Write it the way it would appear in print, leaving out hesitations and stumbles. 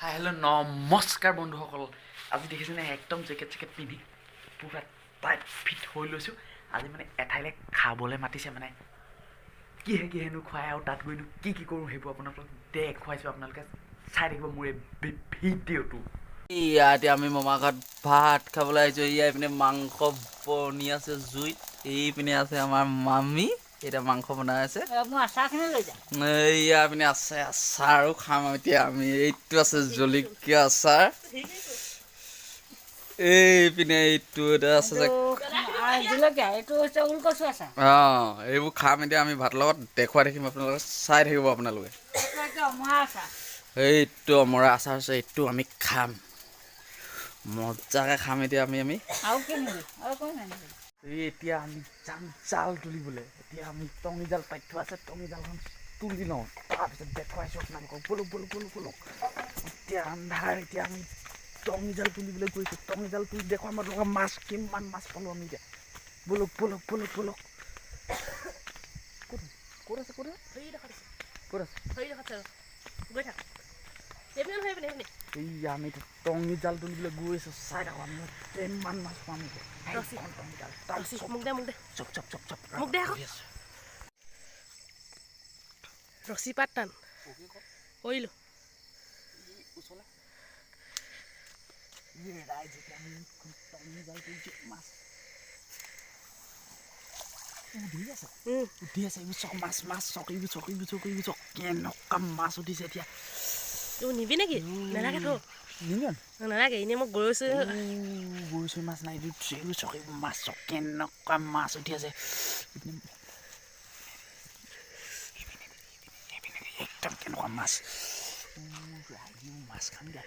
hi hello' নমস্কাৰ বন্ধুসকল আজি দেখিছেনে একদম জেকেট পিন্ধি পুৰা টাইট ফিট হৈ লৈছোঁ আজি মানে এঠাইলৈ খাবলৈ মাতিছে মানে কিহেনো খুৱাই আৰু তাত গৈনো কি কৰোঁ সেইবোৰ আপোনালোকক দেখুৱাইছোঁ আপোনালোকে চাই থাকিব মোৰ এই ভিডিঅ'টো এতিয়া আমি মামা ঘৰত ভাত খাবলৈ আহিছোঁ এইপিনে মাংস বনি আছে জুইত এইপিনে আছে আমাৰ মামী এতিয়া মাংস বনাই আছে এইপিনে আছে আচাৰো খাম এতিয়া আমি এইটো আছে জলকীয়া আচাৰ এইপিনে এইটো এটা আছে যে এইবোৰ খাম এতিয়া আমি ভাতৰ লগত দেখুৱাই থাকিম আপোনালোকে চাই থাকিব আপোনালোকে এইটো অমৰা আচাৰ আছে এইটো আমি খাম মজাকে খাম এতিয়া আমি এতিয়া আমি যাম জাল তুলিবলৈ এতিয়া আমি টঙি জাল পাতি থোৱা আছে টঙি জালখন তুলি লওঁ তাৰপিছত দেখুৱাইছোঁ আপোনালোকক বলক এতিয়া আন্ধাৰ এতিয়া আমি টঙি জাল তুলিবলৈ গৈছোঁ টঙি জাল তুলি দেখুৱাম আপোনালোকক মাছ কিমান মাছ পালোঁ আমি এতিয়া বলক ক'ত আছে এই আমি টঙি জাল তুলিবলৈ গৈ আছোঁ চাই থাকোঁ আমি কিমান মাছ পাম ৰছী পাত টান কৰিলোঁ উঠি আছে এইবোৰ চক মাছ চক কেনেকুৱা মাছ উঠিছে এতিয়া নিবি নেকি নালাগে তো নালাগে এনেই মই গৈছোঁ মাছ নাই এইবোৰ চক এইবোৰ মাছ চক কেনেকুৱা মাছ উঠি আছে একদম কেনেকুৱা মাছ মাছ খাম দিয়া